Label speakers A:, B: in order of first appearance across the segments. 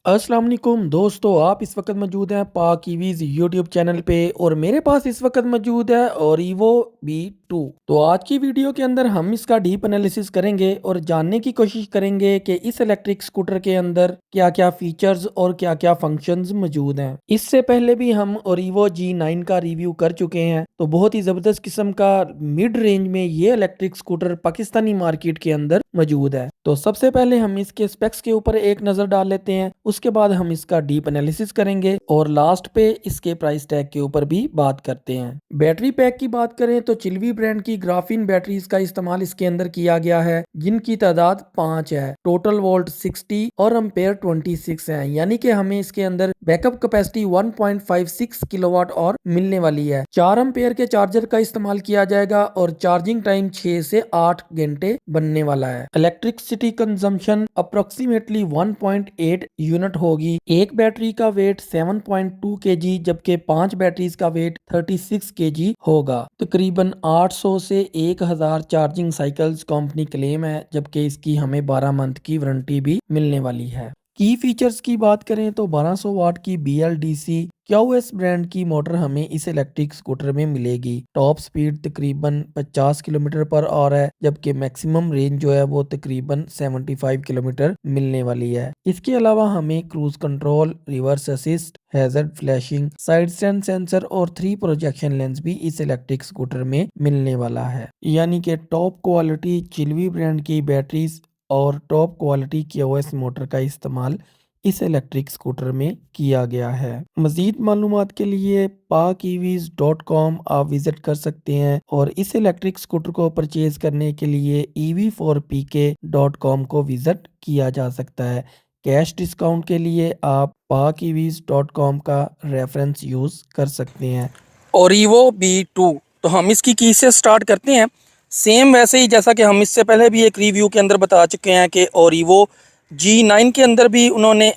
A: अस्सलाम वालेकुम दोस्तों, आप इस वक्त मौजूद हैं पाक ईवीज़ यूट्यूब चैनल पे और मेरे पास इस वक्त मौजूद है ओरीवो बी 2। तो आज की वीडियो के अंदर हम इसका डीप एनालिसिस करेंगे और जानने की कोशिश करेंगे कि इस इलेक्ट्रिक स्कूटर के अंदर क्या क्या फीचर्स और क्या क्या फंक्शंस मौजूद हैं। इससे पहले भी हम ओरीवो G9 का रिव्यू कर चुके हैं, तो बहुत ही ज़बरदस्त किस्म का मिड रेंज में ये इलेक्ट्रिक स्कूटर पाकिस्तानी मार्केट के अंदर मौजूद है। तो सबसे पहले हम इसके स्पेक्स के ऊपर एक नज़र डाल लेते हैं, उसके बाद हम इसका डीप एनालिसिस करेंगे और लास्ट पे इसके प्राइस टैग के ऊपर भी बात करते हैं। बैटरी पैक की बात करें तो चिल्वी ब्रांड की ग्राफीन बैटरीज का इस्तेमाल इसके अंदर किया गया है, जिनकी तादाद 5 है। टोटल वोल्ट 60 और एम्पेयर 26 है, यानी कि हमें इसके अंदर बैकअप कैपेसिटी 1.56 किलोवाट और मिलने वाली है। 4 एम्पेयर के चार्जर का इस्तेमाल किया जाएगा और चार्जिंग टाइम 6 से 8 घंटे बनने वाला है। इलेक्ट्रिसिटी कंजम्पशन अप्रोक्सीमेटली 1.8 यूनिट होगी। एक बैटरी का वेट 7.2 kg जबकि 5 बैटरीज का वेट 36 kg होगा। तकरीबन 800 से 1000 चार्जिंग साइकिल्स कंपनी क्लेम है, जबकि इसकी हमें 12 मंथ की वारंटी भी मिलने वाली है। की फीचर्स की बात करें तो 1200 वाट की BLDC QS ब्रांड की मोटर हमें इस इलेक्ट्रिक स्कूटर में मिलेगी। टॉप स्पीड तकरीबन 50 किलोमीटर पर आवर है, जबकि मैक्सिमम रेंज जो है वो तकरीबन 75 किलोमीटर मिलने वाली है। इसके अलावा हमें cruise control, reverse assist, hazard flashing, side stand sensor और 3 प्रोजेक्शन लेंस भी इस इलेक्ट्रिक स्कूटर में मिलने वाला है। यानी कि टॉप क्वालिटी चिल्वी ब्रांड की बैटरीज और टॉप क्वालिटी QS मोटर का इस्तेमाल इस इलेक्ट्रिक स्कूटर में किया गया है। मज़ीद मालूमात के लिए pakeviz.com आप विज़िट कर सकते हैं और इस इलेक्ट्रिक स्कूटर को परचेज़ करने के लिए ev4pk.com को विज़िट किया जा सकता है। कैश डिस्काउंट के लिए आप pakeviz.com का रेफरेंस यूज़ कर सकते हैं।
B: ओरीवो बी 2, तो हम इसकी की से स्टार्ट करते हैं। सेम वैसे ही जैसा कि हम इससे पहले भी एक रिव्यू के अंदर बता चुके हैं कि ओरीवो G9 के अंदर भी उन्होंने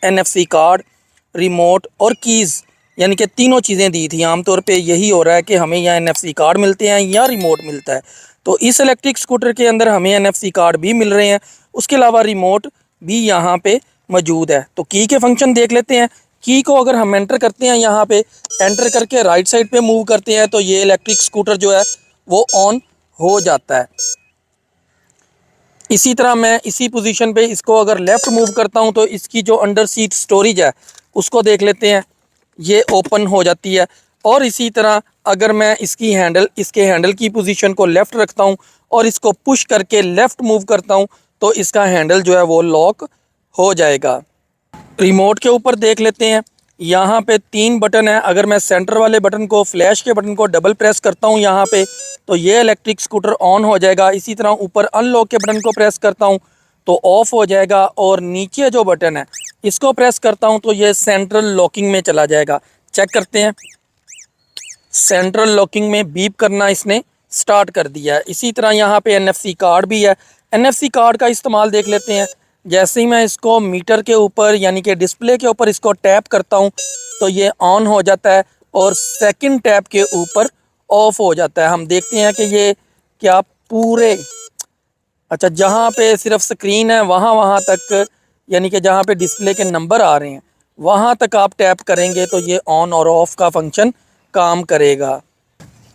B: NFC कार्ड, रिमोट और कीज़ यानी कि तीनों चीज़ें दी थी। आमतौर पे यही हो रहा है कि हमें या NFC कार्ड मिलते हैं या रिमोट मिलता है। तो इस इलेक्ट्रिक स्कूटर के अंदर हमें NFC कार्ड भी मिल रहे हैं, उसके अलावा रिमोट भी यहाँ पे मौजूद है। तो की के फंक्शन देख लेते हैं। की को अगर हम एंटर करते हैं, यहाँ पे एंटर करके राइट साइड पे मूव करते हैं, तो ये इलेक्ट्रिक स्कूटर जो है वो ऑन हो जाता है। इसी तरह मैं इसी पोजीशन पे इसको अगर लेफ़्ट मूव करता हूँ तो इसकी जो अंडर सीट स्टोरेज है उसको देख लेते हैं, ये ओपन हो जाती है। और इसी तरह अगर मैं इसके हैंडल की पोजीशन को लेफ़्ट रखता हूँ और इसको पुश करके लेफ़्ट मूव करता हूँ तो इसका हैंडल जो है वो लॉक हो जाएगा। रिमोट के ऊपर देख लेते हैं, यहाँ पे 3 बटन है। अगर मैं सेंटर वाले बटन को, फ्लैश के बटन को डबल प्रेस करता हूँ यहाँ पे, तो ये इलेक्ट्रिक स्कूटर ऑन हो जाएगा। इसी तरह ऊपर अनलॉक के बटन को प्रेस करता हूँ तो ऑफ हो जाएगा और नीचे जो बटन है इसको प्रेस करता हूँ तो ये सेंट्रल लॉकिंग में चला जाएगा। चेक करते हैं, सेंट्रल लॉकिंग में बीप करना इसने स्टार्ट कर दिया है। इसी तरह यहाँ पे NFC कार्ड भी है। NFC कार्ड का इस्तेमाल देख लेते हैं। जैसे ही मैं इसको मीटर के ऊपर यानी कि डिस्प्ले के ऊपर इसको टैप करता हूँ तो ये ऑन हो जाता है और सेकंड टैप के ऊपर ऑफ हो जाता है। हम देखते हैं कि ये क्या पूरे, अच्छा, जहाँ पे सिर्फ स्क्रीन है वहाँ तक, यानी कि जहाँ पे डिस्प्ले के नंबर आ रहे हैं वहाँ तक आप टैप करेंगे तो ये ऑन और ऑफ़ का फंक्शन काम करेगा।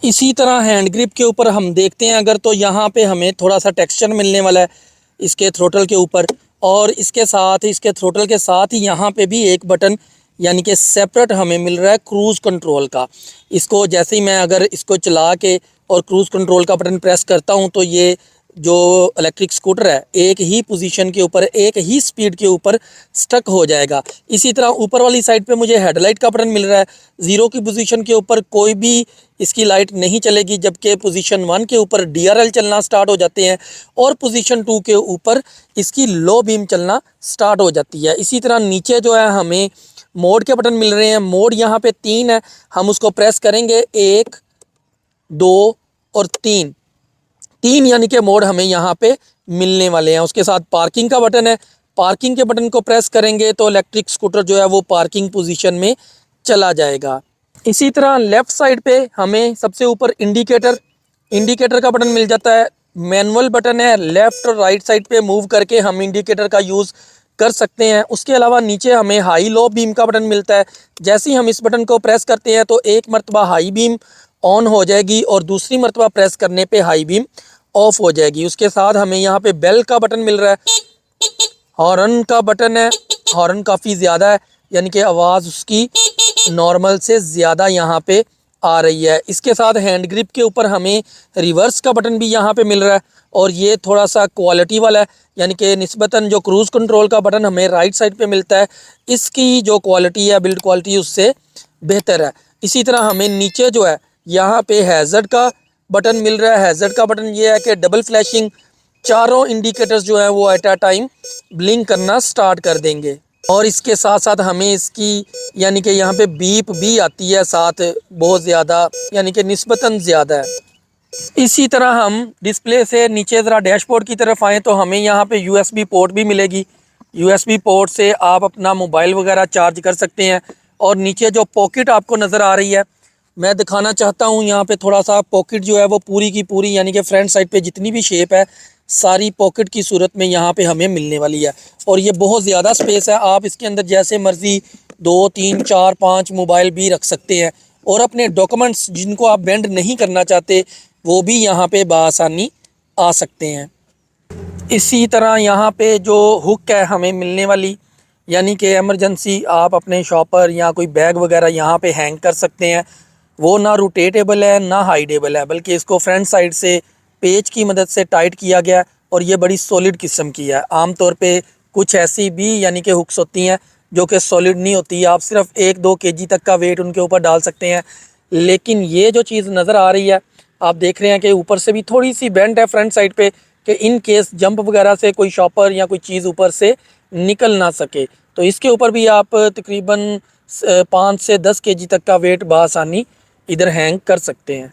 B: इसी तरह हैंड ग्रिप के ऊपर हम देखते हैं अगर, तो यहाँ पे हमें थोड़ा सा टेक्सचर मिलने वाला है इसके थ्रोटल के ऊपर, और इसके साथ ही, इसके थ्रोटल के साथ ही यहाँ पे भी एक बटन यानी कि सेपरेट हमें मिल रहा है क्रूज़ कंट्रोल का। इसको जैसे ही मैं अगर इसको चला के और क्रूज़ कंट्रोल का बटन प्रेस करता हूँ तो ये जो इलेक्ट्रिक स्कूटर है एक ही पोजीशन के ऊपर, एक ही स्पीड के ऊपर स्टक हो जाएगा। इसी तरह ऊपर वाली साइड पे मुझे हेडलाइट का बटन मिल रहा है। 0 की पोजीशन के ऊपर कोई भी इसकी लाइट नहीं चलेगी, जबकि पोजीशन 1 के ऊपर DRL चलना स्टार्ट हो जाते हैं और पोजीशन 2 के ऊपर इसकी लो बीम चलना स्टार्ट हो जाती है। इसी तरह नीचे जो है हमें मोड के बटन मिल रहे हैं। मोड यहाँ पे 3 है, हम उसको प्रेस करेंगे, 1, 2 और 3 यानी कि मोड हमें यहाँ पे मिलने वाले हैं। उसके साथ पार्किंग का बटन है, पार्किंग के बटन को प्रेस करेंगे तो इलेक्ट्रिक स्कूटर जो है वो पार्किंग पोजीशन में चला जाएगा। इसी तरह लेफ़्ट साइड पे हमें सबसे ऊपर इंडिकेटर का बटन मिल जाता है। मैनुअल बटन है, लेफ़्ट और राइट साइड पे मूव करके हम इंडिकेटर का यूज़ कर सकते हैं। उसके अलावा नीचे हमें हाई लो बीम का बटन मिलता है। जैसे ही हम इस बटन को प्रेस करते हैं तो एक मरतबा हाई बीम ऑन हो जाएगी और दूसरी मरतबा प्रेस करने पे हाई बीम ऑफ हो जाएगी। उसके साथ हमें यहाँ पे बेल का बटन मिल रहा है, हॉर्न का बटन है, हॉर्न काफ़ी ज़्यादा है, यानी कि आवाज़ उसकी नॉर्मल से ज़्यादा यहाँ पे आ रही है। इसके साथ हैंड ग्रिप के ऊपर हमें रिवर्स का बटन भी यहाँ पे मिल रहा है और ये थोड़ा सा क्वालिटी वाला है, यानी कि निस्बतन जो क्रूज़ कंट्रोल का बटन हमें राइट साइड पे मिलता है, इसकी जो क्वालिटी है, बिल्ड क्वालिटी उससे बेहतर है। इसी तरह हमें नीचे जो है यहाँ पे हैज़र्ड का बटन मिल रहा है। हैज़र्ड का बटन ये है कि डबल फ्लैशिंग, चारों इंडिकेटर्स जो हैं वो एट अ टाइम ब्लिंक करना स्टार्ट कर देंगे। और इसके साथ साथ हमें इसकी यानी कि यहाँ पे बीप भी आती है साथ, बहुत ज़्यादा, यानी कि निस्बतन ज़्यादा है। इसी तरह हम डिस्प्ले से नीचे ज़रा डैशबोर्ड की तरफ आएँ तो हमें यहाँ पे यूएसबी पोर्ट भी मिलेगी। यूएसबी पोर्ट से आप अपना मोबाइल वगैरह चार्ज कर सकते हैं। और नीचे जो पॉकेट आपको नज़र आ रही है, मैं दिखाना चाहता हूँ यहाँ पे थोड़ा सा पॉकेट जो है वो पूरी की पूरी, यानी कि फ्रंट साइड पे जितनी भी शेप है सारी पॉकेट की सूरत में यहाँ पे हमें मिलने वाली है। और ये बहुत ज़्यादा स्पेस है, आप इसके अंदर जैसे मर्ज़ी 2 3 4 5 मोबाइल भी रख सकते हैं और अपने डॉक्यूमेंट्स जिनको आप बेंड नहीं करना चाहते वो भी यहाँ पे बआसानी आ सकते हैं। इसी तरह यहाँ पे जो हुक है हमें मिलने वाली, यानी कि एमरजेंसी आप अपने शॉपर या कोई बैग वगैरह यहाँ पे हैंग कर सकते हैं। वो ना रोटेटेबल है ना हाइडेबल है, बल्कि इसको फ्रंट साइड से पेच की मदद से टाइट किया गया है और ये बड़ी सॉलिड किस्म की है। आम तौर पे कुछ ऐसी भी यानी कि हुक्स होती हैं जो कि सॉलिड नहीं होती, आप सिर्फ 1-2 केजी तक का वेट उनके ऊपर डाल सकते हैं। लेकिन ये जो चीज़ नज़र आ रही है, आप देख रहे हैं कि ऊपर से भी थोड़ी सी बेंट है फ्रंट साइड पे, कि इन केस जंप वगैरह से कोई शॉपर या कोई चीज़ ऊपर से निकल ना सके। तो इसके ऊपर भी आप तकरीबन 5 से 10 केजी तक का वेट बआसानी इधर हैंग कर सकते हैं।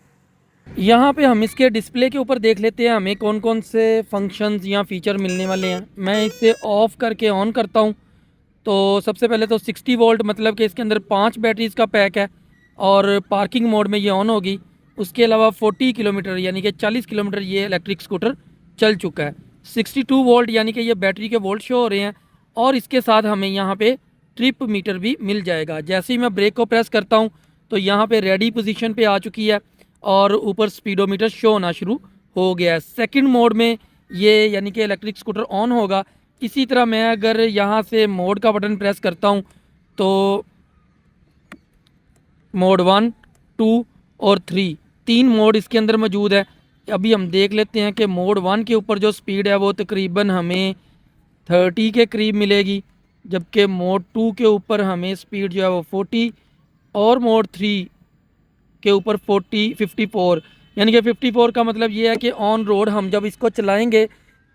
A: यहाँ पे हम इसके डिस्प्ले के ऊपर देख लेते हैं हमें कौन कौन से फंक्शंस या फीचर मिलने वाले हैं। मैं इसे ऑफ़ करके ऑन करता हूँ तो सबसे पहले तो 60 वोल्ट, मतलब कि इसके अंदर 5 बैटरीज का पैक है और पार्किंग मोड में ये ऑन होगी। उसके अलावा 40 किलोमीटर यानी कि 40 किलोमीटर ये इलेक्ट्रिक स्कूटर चल चुका है। 62 वोल्ट यानी कि ये बैटरी के वोल्ट शो हो रहे हैं। और इसके साथ हमें यहाँ पे ट्रिप मीटर भी मिल जाएगा। जैसे ही मैं ब्रेक को प्रेस करता हूँ तो यहाँ पे रेडी पोजीशन पे आ चुकी है और ऊपर स्पीडोमीटर शो होना शुरू हो गया है। सेकंड मोड में ये यानी कि इलेक्ट्रिक स्कूटर ऑन होगा। इसी तरह मैं अगर यहाँ से मोड का बटन प्रेस करता हूँ तो मोड 1, 2 और 3, 3 मोड इसके अंदर मौजूद है। अभी हम देख लेते हैं कि मोड 1 के ऊपर जो स्पीड है वो तकरीबन हमें 30 के करीब मिलेगी, जबकि मोड 2 के ऊपर हमें स्पीड जो है वो 40 और मोड 3 के ऊपर 54, यानी कि 54 का मतलब ये है कि ऑन रोड हम जब इसको चलाएंगे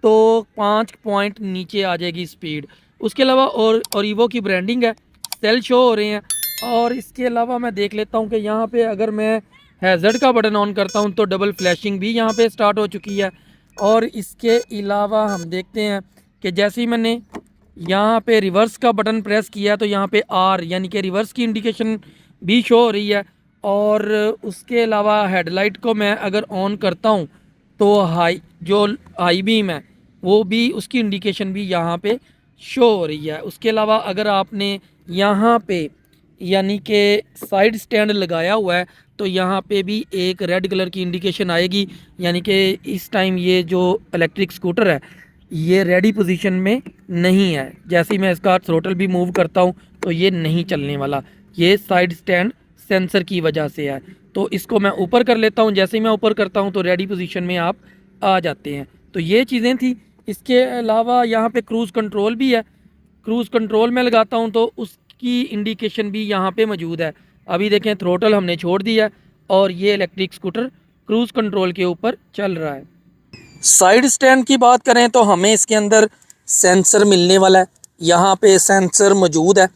A: तो 5 पॉइंट नीचे आ जाएगी स्पीड। उसके अलावा और ईवो की ब्रांडिंग है, सेल शो हो रहे हैं। और इसके अलावा मैं देख लेता हूँ कि यहाँ पे अगर मैं हैज़र्ड का बटन ऑन करता हूँ तो डबल फ्लैशिंग भी यहाँ पे स्टार्ट हो चुकी है। और इसके अलावा हम देखते हैं कि जैसे ही मैंने यहाँ पे रिवर्स का बटन प्रेस किया तो यहाँ पे आर यानी कि रिवर्स की इंडिकेशन भी शो हो रही है। और उसके अलावा हेडलाइट को मैं अगर ऑन करता हूँ तो हाई बीम है वो भी, उसकी इंडिकेशन भी यहाँ पे शो हो रही है। उसके अलावा अगर आपने यहाँ पे यानी कि साइड स्टैंड लगाया हुआ है तो यहाँ पे भी एक रेड कलर की इंडिकेशन आएगी, यानी कि इस टाइम ये जो इलेक्ट्रिक स्कूटर है ये रेडी पोजीशन में नहीं है। जैसे ही मैं इसका थ्रोटल भी मूव करता हूँ तो ये नहीं चलने वाला, ये साइड स्टैंड सेंसर की वजह से है। तो इसको मैं ऊपर कर लेता हूँ, जैसे ही मैं ऊपर करता हूँ तो रेडी पोजीशन में आप आ जाते हैं। तो ये चीज़ें थी। इसके अलावा यहाँ पे क्रूज़ कंट्रोल भी है। क्रूज़ कंट्रोल में लगाता हूँ तो उसकी इंडिकेशन भी यहाँ पे मौजूद है। अभी देखें थ्रोटल हमने छोड़ दिया और ये इलेक्ट्रिक स्कूटर क्रूज़ कंट्रोल के ऊपर चल रहा है।
B: साइड स्टैंड की बात करें तो हमें इसके अंदर सेंसर मिलने वाला है। यहाँ पे सेंसर मौजूद है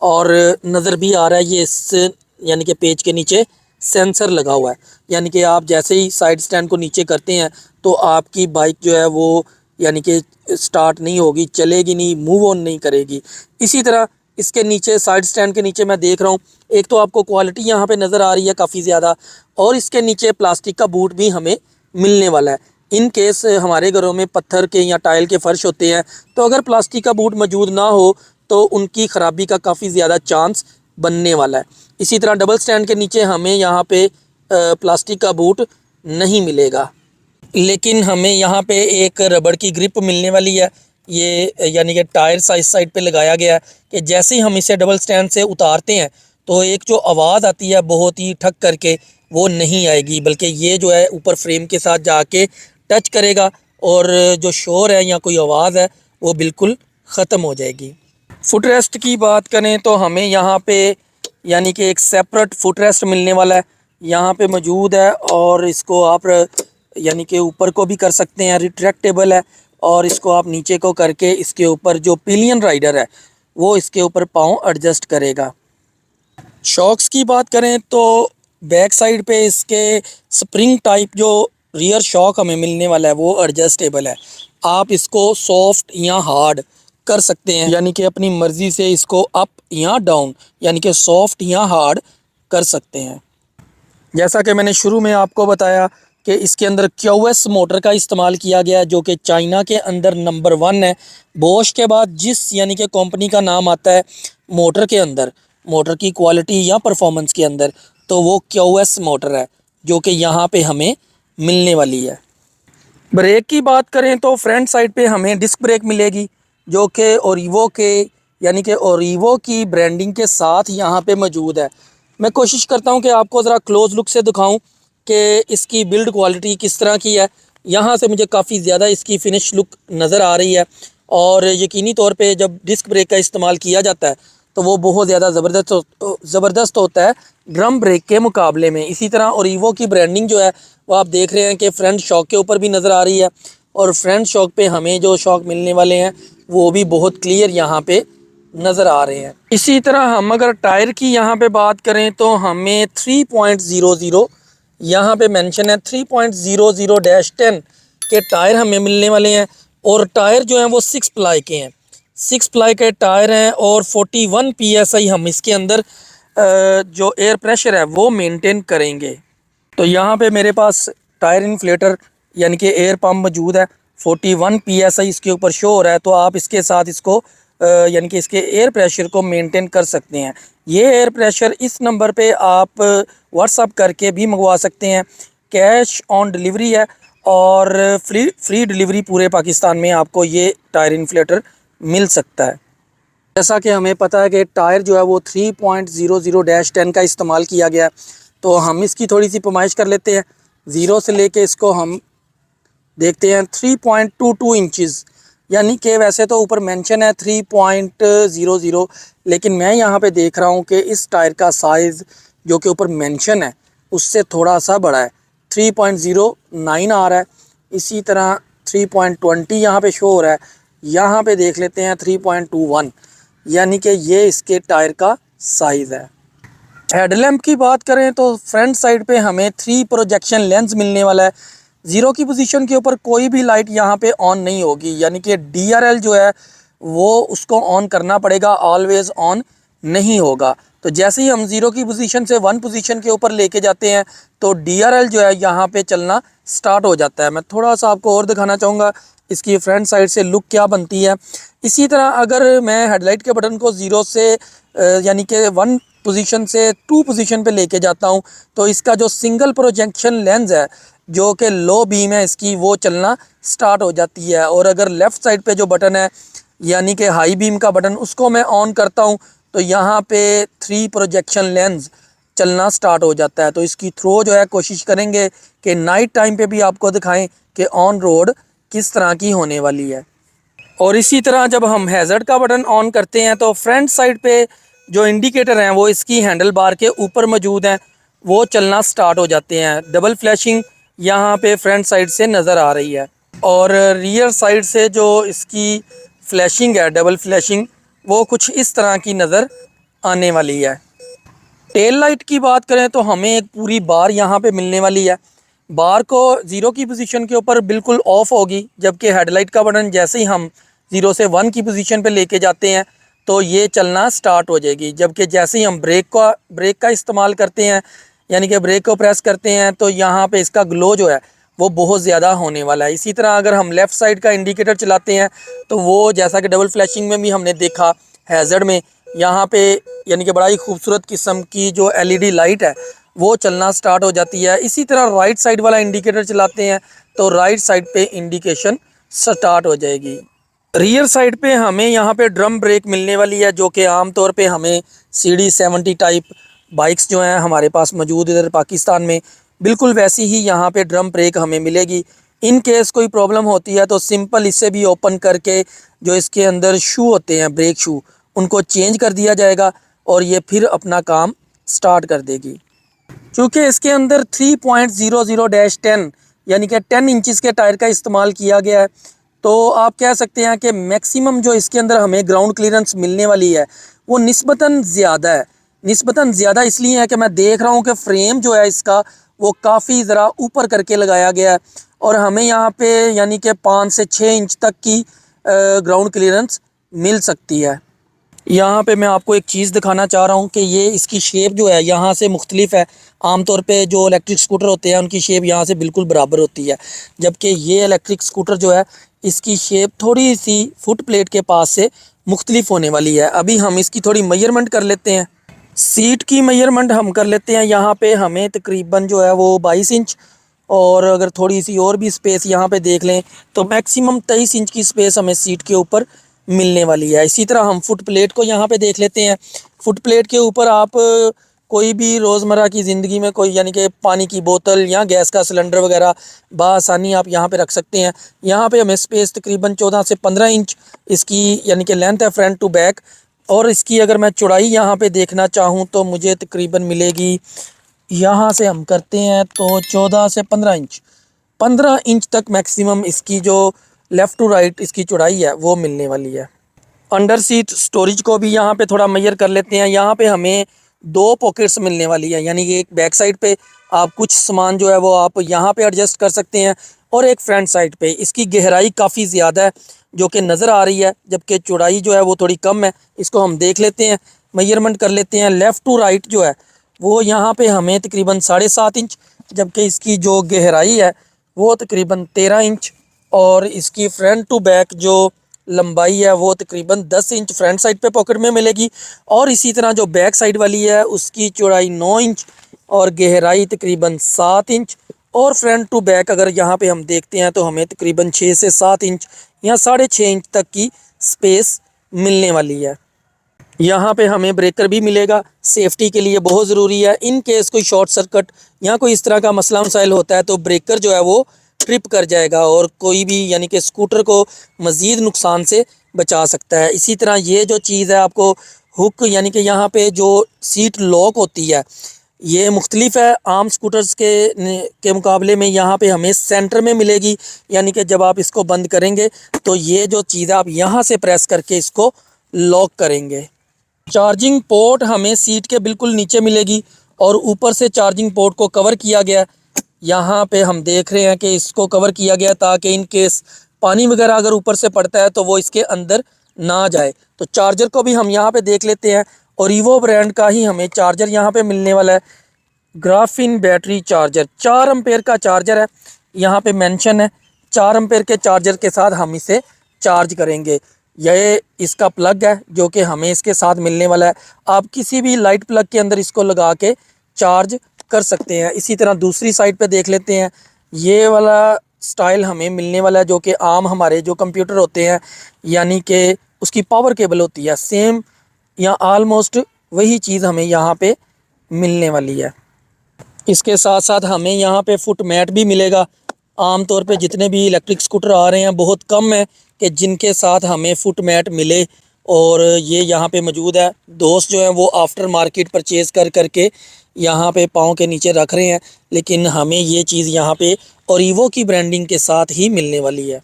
B: और नज़र भी आ रहा है, ये इस यानी कि पेज के नीचे सेंसर लगा हुआ है। यानी कि आप जैसे ही साइड स्टैंड को नीचे करते हैं तो आपकी बाइक जो है वो यानी कि स्टार्ट नहीं होगी, चलेगी नहीं, मूव ऑन नहीं करेगी। इसी तरह इसके नीचे साइड स्टैंड के नीचे मैं देख रहा हूँ, एक तो आपको क्वालिटी यहाँ पे नज़र आ रही है काफ़ी ज़्यादा, और इसके नीचे प्लास्टिक का बूट भी हमें मिलने वाला है। इन केस हमारे घरों में पत्थर के या टाइल के फ़र्श होते हैं, तो अगर प्लास्टिक का बूट मौजूद ना हो तो उनकी ख़राबी का काफ़ी ज़्यादा चांस बनने वाला है। इसी तरह डबल स्टैंड के नीचे हमें यहाँ पे प्लास्टिक का बूट नहीं मिलेगा, लेकिन हमें यहाँ पे एक रबड़ की ग्रिप मिलने वाली है। ये यानी कि टायर साइड पे लगाया गया है कि जैसे ही हम इसे डबल स्टैंड से उतारते हैं तो एक जो आवाज़ आती है बहुत ही ठक करके, वो नहीं आएगी, बल्कि ये जो है ऊपर फ्रेम के साथ जाके टच करेगा और जो शोर है या कोई आवाज़ है वो बिल्कुल ख़त्म हो जाएगी। फुट रेस्ट की बात करें तो हमें यहाँ पे यानी कि एक सेपरेट फुट रेस्ट मिलने वाला है, यहाँ पे मौजूद है और इसको आप यानी कि ऊपर को भी कर सकते हैं, रिट्रैक्टेबल है, और इसको आप नीचे को करके इसके ऊपर जो पिलियन राइडर है वो इसके ऊपर पाँव एडजस्ट करेगा। शॉक्स की बात करें तो बैक साइड पे इसके स्प्रिंग टाइप जो रियर शॉक हमें मिलने वाला है वो एडजस्टेबल है। आप इसको सॉफ्ट या हार्ड कर सकते हैं, यानी कि अपनी मर्ज़ी से इसको अप या डाउन यानी कि सॉफ्ट या हार्ड कर सकते हैं। जैसा कि मैंने शुरू में आपको बताया कि इसके अंदर क्यूएस मोटर का इस्तेमाल किया गया है, जो कि चाइना के अंदर नंबर 1 है। बोश के बाद जिस यानी कि कंपनी का नाम आता है मोटर के अंदर, मोटर की क्वालिटी या परफॉर्मेंस के अंदर, तो वो क्यूएस मोटर है जो कि यहाँ पे हमें मिलने वाली है। ब्रेक की बात करें तो फ्रंट साइड पे हमें डिस्क ब्रेक मिलेगी, जो कि ओरिवो के यानी कि ओरिवो की ब्रांडिंग के साथ यहाँ पे मौजूद है। मैं कोशिश करता हूँ कि आपको ज़रा क्लोज लुक से दिखाऊं कि इसकी बिल्ड क्वालिटी किस तरह की है। यहाँ से मुझे काफ़ी ज़्यादा इसकी फ़िनिश लुक नज़र आ रही है, और यकीनी तौर पे जब डिस्क ब्रेक का इस्तेमाल किया जाता है तो वो बहुत ज़्यादा ज़बरदस्त होता है ड्रम ब्रेक के मुकाबले में। इसी तरह ओरिवो की ब्रांडिंग जो है वो आप देख रहे हैं कि फ्रंट शॉक के ऊपर भी नज़र आ रही है, और फ्रंट शॉक पे हमें जो शॉक मिलने वाले हैं वो भी बहुत क्लियर यहाँ पे नज़र आ रहे हैं। इसी तरह हम अगर टायर की यहाँ पे बात करें तो हमें 3.00 यहाँ पे मेंशन है, 3.00-10 के टायर हमें मिलने वाले हैं, और टायर जो हैं वो 6 प्लाई के हैं, 6 प्लाई के टायर हैं, और 41 PSI हम इसके अंदर जो एयर प्रेशर है वो मेंटेन करेंगे। तो यहाँ पे मेरे पास टायर इन्फ्लेटर यानी कि एयर पम्प मौजूद है, 41 PSI इसके ऊपर शो हो रहा है, तो आप इसके साथ इसको यानी कि इसके एयर प्रेशर को मेंटेन कर सकते हैं। ये एयर प्रेशर इस नंबर पे आप व्हाट्सअप करके भी मंगवा सकते हैं, कैश ऑन डिलीवरी है, और फ्री डिलीवरी पूरे पाकिस्तान में आपको ये टायर इन्फ्लेटर मिल सकता है। जैसा कि हमें पता है कि टायर जो है वो 3.00-10 का इस्तेमाल किया गया है, तो हम इसकी थोड़ी सी पैमाइश कर लेते हैं। ज़ीरो से लेके इसको हम देखते हैं 3.22 इंचज़, यानी कि वैसे तो ऊपर मेंशन है 3.00, लेकिन मैं यहाँ पे देख रहा हूँ कि इस टायर का साइज़ जो कि ऊपर मेंशन है उससे थोड़ा सा बड़ा है, 3.09 आ रहा है। इसी तरह 3.20 यहाँ पे शो हो रहा है, यहाँ पे देख लेते हैं 3.21, यानी कि ये इसके टायर का साइज़ है। हेडलैम्प की बात करें तो फ्रंट साइड पे हमें 3 प्रोजेक्शन लेंस मिलने वाला है। ज़ीरो की पोजीशन के ऊपर कोई भी लाइट यहाँ पे ऑन नहीं होगी, यानी कि DRL जो है वो उसको ऑन करना पड़ेगा, ऑलवेज़ ऑन नहीं होगा। तो जैसे ही हम ज़ीरो की पोजीशन से 1 पोजीशन के ऊपर लेके जाते हैं तो DRL जो है यहाँ पे चलना स्टार्ट हो जाता है। मैं थोड़ा सा आपको और दिखाना चाहूँगा इसकी फ्रंट साइड से लुक क्या बनती है। इसी तरह अगर मैं हेडलाइट के बटन को ज़ीरो से यानी कि 1 पोजीशन से 2 पोजीशन पे लेके जाता हूँ तो इसका जो सिंगल प्रोजेक्शन लेंस है जो कि लो बीम है इसकी, वो चलना स्टार्ट हो जाती है। और अगर लेफ़्ट साइड पे जो बटन है यानी कि हाई बीम का बटन, उसको मैं ऑन करता हूँ तो यहाँ पे 3 प्रोजेक्शन लेंस चलना स्टार्ट हो जाता है। तो इसकी थ्रो जो है कोशिश करेंगे कि नाइट टाइम पे भी आपको दिखाएं कि ऑन रोड किस तरह की होने वाली है। और इसी तरह जब हम हैज़र्ड का बटन ऑन करते हैं तो फ्रंट साइड पे जो इंडिकेटर हैं वो इसकी हैंडल बार के ऊपर मौजूद हैं, वो चलना स्टार्ट हो जाते हैं। डबल फ्लैशिंग यहाँ पे फ्रंट साइड से नज़र आ रही है, और रियर साइड से जो इसकी फ्लैशिंग है, डबल फ्लैशिंग, वो कुछ इस तरह की नज़र आने वाली है। टेल लाइट की बात करें तो हमें एक पूरी बार यहाँ पे मिलने वाली है। बार को ज़ीरो की पोजीशन के ऊपर बिल्कुल ऑफ होगी, जबकि हेडलाइट का बटन जैसे ही हम 0 से 1 की पोजीशन पे लेके जाते हैं तो ये चलना स्टार्ट हो जाएगी। जबकि जैसे ही हम ब्रेक का इस्तेमाल करते हैं यानी कि ब्रेक को प्रेस करते हैं तो यहाँ पे इसका ग्लो जो है वो बहुत ज़्यादा होने वाला है। इसी तरह अगर हम लेफ़्ट साइड का इंडिकेटर चलाते हैं तो वो जैसा कि डबल फ्लैशिंग में भी हमने देखा हैज़र्ड में, यहाँ पे यानी कि बड़ा ही खूबसूरत किस्म की जो एलईडी लाइट है वो चलना स्टार्ट हो जाती है। इसी तरह राइट साइड वाला इंडिकेटर चलाते हैं तो राइट साइड पे इंडिकेशन स्टार्ट हो जाएगी। रियर साइड पे हमें यहाँ पे ड्रम ब्रेक मिलने वाली है, जो कि आम तौर पे हमें CD70 टाइप बाइक्स जो हैं हमारे पास मौजूद इधर पाकिस्तान में, बिल्कुल वैसी ही यहाँ पे ड्रम ब्रेक हमें मिलेगी। इन केस कोई प्रॉब्लम होती है तो सिंपल इससे भी ओपन करके जो इसके अंदर शू होते हैं, ब्रेक शू, उनको चेंज कर दिया जाएगा और ये फिर अपना काम स्टार्ट कर देगी। क्योंकि इसके अंदर 3.00-10 यानी कि 10 इंचज़ के टायर का इस्तेमाल किया गया है, तो आप कह सकते हैं कि मैक्सिमम जो इसके अंदर हमें ग्राउंड क्लियरेंस मिलने वाली है वो निस्बतन ज़्यादा है। निस्बतन ज़्यादा इसलिए है कि मैं देख रहा हूँ कि फ्रेम जो है इसका वो काफ़ी ज़रा ऊपर करके लगाया गया है और हमें यहाँ पे यानी कि 5 से 6 इंच तक की ग्राउंड क्लियरेंस मिल सकती है। यहाँ पे मैं आपको एक चीज़ दिखाना चाह रहा हूँ कि ये इसकी शेप जो है यहाँ से मुख्तलिफ है। आम तौर पे जो इलेक्ट्रिक स्कूटर होते हैं उनकी शेप यहाँ से बिल्कुल बराबर होती है, जबकि ये इलेक्ट्रिक स्कूटर जो है इसकी शेप थोड़ी सी फुट प्लेट के पास से मुख्तलिफ होने वाली है। अभी हम इसकी थोड़ी मेजरमेंट कर लेते हैं। सीट की मेजरमेंट हम कर लेते हैं। यहाँ पे हमें तकरीबन जो है वो 22 इंच, और अगर थोड़ी सी और भी स्पेस यहाँ पे देख लें तो मैक्सिमम 23 इंच की स्पेस हमें सीट के ऊपर मिलने वाली है। इसी तरह हम फुट प्लेट को यहाँ पे देख लेते हैं। फुट प्लेट के ऊपर आप कोई भी रोज़मर्रा की ज़िंदगी में कोई यानी कि पानी की बोतल या गैस का सिलेंडर वगैरह बआसानी आप यहाँ पे रख सकते हैं। यहाँ पे हमें स्पेस तकरीबन 14 से 15 इंच इसकी यानी कि लेंथ है फ्रंट टू बैक। और इसकी अगर मैं चौड़ाई यहाँ पे देखना चाहूँ तो मुझे तकरीबन मिलेगी, यहाँ से हम करते हैं तो 14 से 15 इंच, 15 इंच तक मैक्सिमम इसकी जो लेफ़्ट टू राइट इसकी चौड़ाई है वो मिलने वाली है। अंडर सीट स्टोरेज को भी यहाँ पे थोड़ा मेजर कर लेते हैं। यहाँ पे हमें 2 पॉकेट्स मिलने वाली है, यानी कि एक बैक साइड पे आप कुछ सामान जो है वो आप यहाँ पे एडजस्ट कर सकते हैं और एक फ्रंट साइड पे। इसकी गहराई काफ़ी ज़्यादा है जो कि नज़र आ रही है, जबकि चौड़ाई जो है वो थोड़ी कम है। इसको हम देख लेते हैं, मेजरमेंट कर लेते हैं। लेफ़्ट टू राइट जो है वो यहाँ पे हमें तकरीबन 7.5 इंच, जबकि इसकी जो गहराई है वो तकरीबन 13 इंच, और इसकी फ्रंट टू बैक जो लंबाई है वो तकरीबन 10 इंच फ्रंट साइड पे पॉकेट में मिलेगी। और इसी तरह जो बैक साइड वाली है उसकी चौड़ाई 9 इंच और गहराई तकरीबन 7 इंच, और फ्रंट टू बैक अगर यहाँ पे हम देखते हैं तो हमें तकरीबन 6 से 7 इंच या 6.5 इंच तक की स्पेस मिलने वाली है। यहाँ पे हमें ब्रेकर भी मिलेगा, सेफ्टी के लिए बहुत ज़रूरी है। इन केस कोई शॉर्ट सर्किट या कोई इस तरह का मसला मसाइल होता है तो ब्रेकर जो है वो ट्रिप कर जाएगा और कोई भी यानी कि स्कूटर को मज़ीद नुकसान से बचा सकता है। इसी तरह ये जो चीज़ है आपको हुक यानी कि यहाँ पे जो सीट लॉक होती है ये मुख्तलिफ है आम स्कूटर्स के मुकाबले में। यहाँ पे हमें सेंटर में मिलेगी, यानी कि जब आप इसको बंद करेंगे तो ये जो चीज़ है आप यहाँ से प्रेस करके इसको लॉक करेंगे। चार्जिंग पोर्ट हमें सीट के बिल्कुल नीचे मिलेगी और ऊपर से चार्जिंग पोर्ट को कवर किया गया। यहाँ पे हम देख रहे हैं कि इसको कवर किया गया ताकि इन केस पानी वगैरह अगर ऊपर से पड़ता है तो वो इसके अंदर ना जाए। तो चार्जर को भी हम यहाँ पे देख लेते हैं, और ईवो ब्रांड का ही हमें चार्जर यहाँ पे मिलने वाला है। ग्राफीन बैटरी चार्जर 4 एम्पेयर का चार्जर है, यहाँ पे मेंशन है। 4 एम्पेयर के चार्जर के साथ हम इसे चार्ज करेंगे। यह इसका प्लग है जो कि हमें इसके साथ मिलने वाला है। आप किसी भी लाइट प्लग के अंदर इसको लगा के चार्ज कर सकते हैं। इसी तरह दूसरी साइड पे देख लेते हैं, ये वाला स्टाइल हमें मिलने वाला है जो कि आम हमारे जो कंप्यूटर होते हैं यानी कि उसकी पावर केबल होती है, सेम या ऑलमोस्ट वही चीज़ हमें यहाँ पे मिलने वाली है। इसके साथ साथ हमें यहाँ पे फुट मैट भी मिलेगा। आम तौर पे जितने भी इलेक्ट्रिक स्कूटर आ रहे हैं बहुत कम है कि जिनके साथ हमें फुट मैट मिले, और ये यहाँ पे मौजूद है। दोस्त जो हैं वो आफ्टर मार्केट परचेज़ कर करके यहाँ पे पाँव के नीचे रख रहे हैं, लेकिन हमें ये चीज़ यहाँ पे ओरिवो की ब्रांडिंग के साथ ही मिलने वाली है।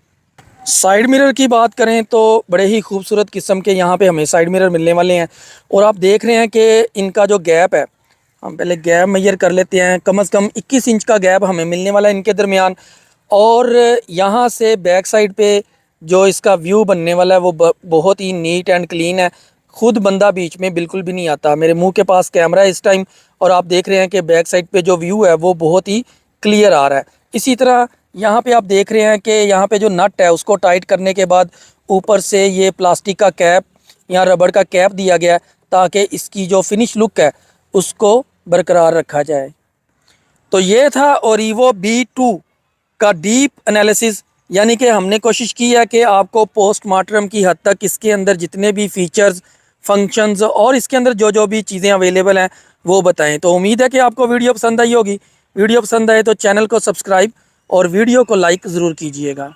B: साइड मिरर की बात करें तो बड़े ही खूबसूरत किस्म के यहाँ पे हमें साइड मिरर मिलने वाले हैं, और आप देख रहे हैं कि इनका जो गैप है, हम पहले गैप मेजर कर लेते हैं। कम से कम 21 इंच का गैप हमें मिलने वाला है इनके दरमियान। और यहाँ से बैक साइड पे जो इसका व्यू बनने वाला है वो बहुत ही नीट एंड क्लीन है। खुद बंदा बीच में बिल्कुल भी नहीं आता। मेरे मुंह के पास कैमरा है इस टाइम और आप देख रहे हैं कि बैक साइड पे जो व्यू है वो बहुत ही क्लियर आ रहा है। इसी तरह यहाँ पे आप देख रहे हैं कि यहाँ पे जो नट है उसको टाइट करने के बाद ऊपर से ये प्लास्टिक का कैप या रबड़ का कैप दिया गया है ताकि इसकी जो फिनिश लुक है उसको बरकरार रखा जाए। तो ये था ओरिवो B2 का डीप एनालिसिस, यानी कि हमने कोशिश की है कि आपको पोस्टमार्टम की हद तक इसके अंदर जितने भी फीचर्स, फंक्शंस और इसके अंदर जो जो भी चीज़ें अवेलेबल हैं वो बताएं। तो उम्मीद है कि आपको वीडियो पसंद आई होगी। वीडियो पसंद आए तो चैनल को सब्सक्राइब और वीडियो को लाइक ज़रूर कीजिएगा।